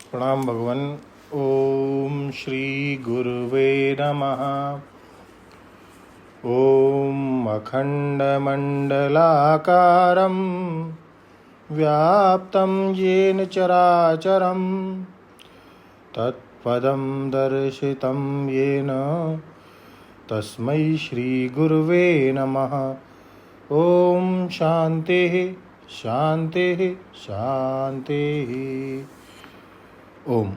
प्रणाम भगवान। ओम श्री गुरुवे नमः। ओम अखंडमंडलाकारं व्याप्तं येन चराचरं तत्पदं दर्शितं येन तस्मै श्री गुरुवे नमः। ओम शांति शांति शांति। ओम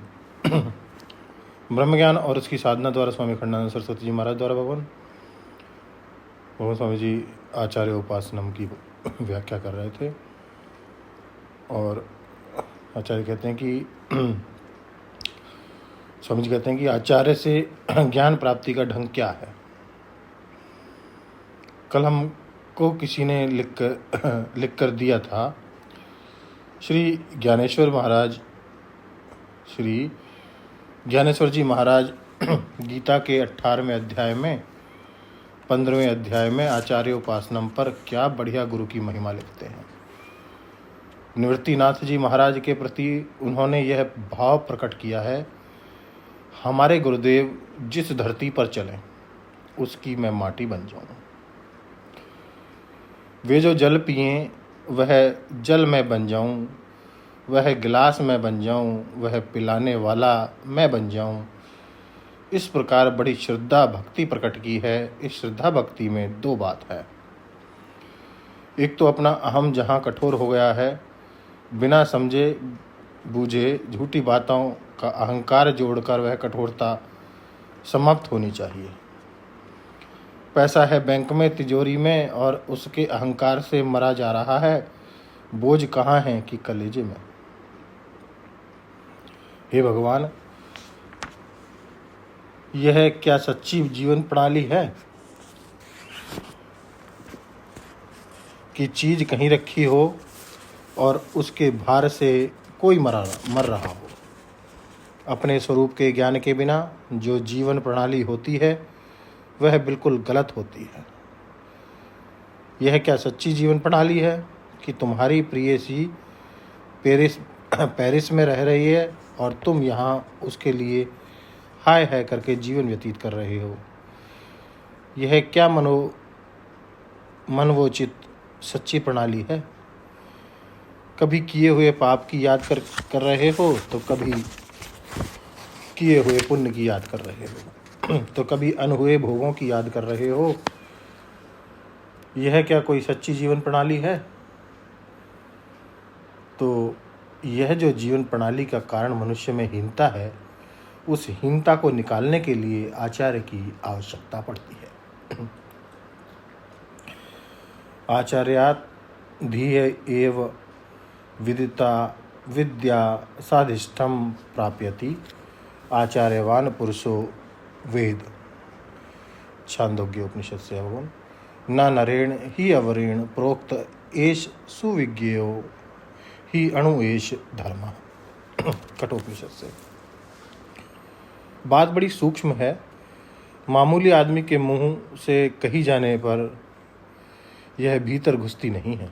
ब्रह्मज्ञान और उसकी साधना द्वारा स्वामी खंडानंद सरस्वती जी महाराज द्वारा भगवान स्वामी जी आचार्य उपासनम की व्याख्या कर रहे थे। और आचार्य कहते हैं कि स्वामी जी कहते हैं कि आचार्य से ज्ञान प्राप्ति का ढंग क्या है। कल हमको किसी ने लिख कर दिया था, श्री ज्ञानेश्वर जी महाराज गीता के 18वें अध्याय में 15वें अध्याय में आचार्य उपासनम पर क्या बढ़िया गुरु की महिमा लिखते हैं। निवृत्तिनाथ जी महाराज के प्रति उन्होंने यह भाव प्रकट किया है, हमारे गुरुदेव जिस धरती पर चलें उसकी मैं माटी बन जाऊं। वे जो जल पिएं वह जल मैं बन जाऊं, वह गिलास मैं बन जाऊं, वह पिलाने वाला मैं बन जाऊं। इस प्रकार बड़ी श्रद्धा भक्ति प्रकट की है। इस श्रद्धा भक्ति में दो बात है। एक तो अपना अहम जहाँ कठोर हो गया है, बिना समझे बूझे झूठी बातों का अहंकार जोड़कर वह कठोरता समाप्त होनी चाहिए। पैसा है बैंक में तिजोरी में और उसके अहंकार से मरा जा रहा है, बोझ कहाँ है कि कलेजे में। हे भगवान, यह क्या सच्ची जीवन प्रणाली है कि चीज कहीं रखी हो और उसके भार से कोई मर रहा हो। अपने स्वरूप के ज्ञान के बिना जो जीवन प्रणाली होती है वह बिल्कुल गलत होती है। यह क्या सच्ची जीवन प्रणाली है कि तुम्हारी प्रेयसी पेरिस में रह रही है और तुम यहाँ उसके लिए हाय हाय करके जीवन व्यतीत कर रहे हो। यह क्या मनवोचित सच्ची प्रणाली है। कभी किए हुए पाप की याद कर रहे हो तो कभी किए हुए पुण्य की याद कर रहे हो तो कभी अनहुए भोगों की याद कर रहे हो। यह क्या कोई सच्ची जीवन प्रणाली है। तो यह जो जीवन प्रणाली का कारण मनुष्य में हीनता है, उस हीनता को निकालने के लिए आचार्य की आवश्यकता पड़ती है। आचार्यात् धीय एव विदिता विद्या साधिष्ठम प्राप्यति आचार्यवान पुरुषो वेद। छांदोग्य उपनिषद से अवगुण। न नरेण ही अवरेण प्रोक्त एष सुविज्ञेयो ही अणु एष धर्म। कठोपनिषद से। बात बड़ी सूक्ष्म है, मामूली आदमी के मुंह से कही जाने पर यह भीतर घुसती नहीं है।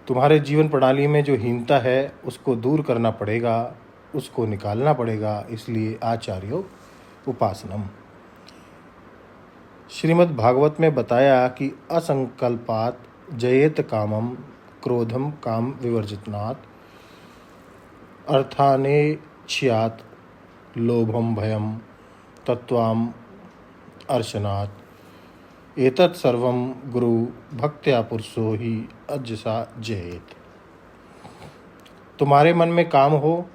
तुम्हारे जीवन प्रणाली में जो हीनता है उसको दूर करना पड़ेगा, उसको निकालना पड़ेगा। इसलिए आचार्यो उपासनम। श्रीमद् भागवत में बताया कि असंकल्पात जयेत कामम क्रोधम काम विवर्जितनात् अर्थानेक्ष्यात् लोभम भयम तत्वाम अर्शनात् एतत् सर्वं गुरु भक्त्या पुरुषो ही अजसा जयेत। तुम्हारे मन में काम हो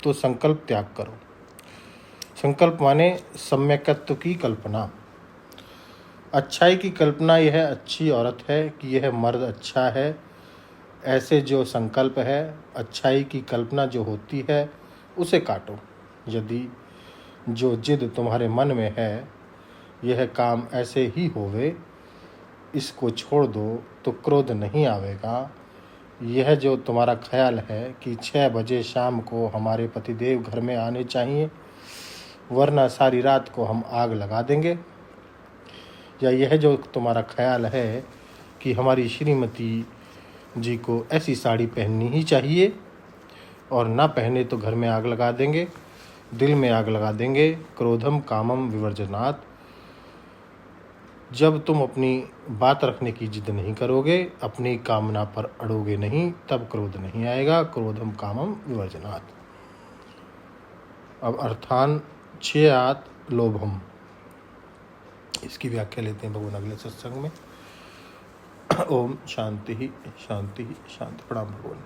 तो संकल्प त्याग करो। संकल्प माने सम्यकत्व की कल्पना, अच्छाई की कल्पना। यह अच्छी औरत है कि यह मर्द अच्छा है, ऐसे जो संकल्प है, अच्छाई की कल्पना जो होती है उसे काटो। यदि जो जिद तुम्हारे मन में है यह काम ऐसे ही होवे, इसको छोड़ दो तो क्रोध नहीं आवेगा। यह जो तुम्हारा ख्याल है कि 6 बजे शाम को हमारे पतिदेव घर में आने चाहिए वरना सारी रात को हम आग लगा देंगे, या यह जो तुम्हारा ख्याल है कि हमारी श्रीमती जी को ऐसी साड़ी पहननी ही चाहिए और ना पहने तो घर में आग लगा देंगे, दिल में आग लगा देंगे। क्रोधम कामम विवर्जनात्। जब तुम अपनी बात रखने की जिद नहीं करोगे, अपनी कामना पर अड़ोगे नहीं, तब क्रोध नहीं आएगा। क्रोधम कामम विवर्जनात्। अब अर्थान छेयात लोभम, इसकी व्याख्या लेते हैं भगवान अगले सत्संग में। ओम शांति शांति शांति। प्रणाम भगवान।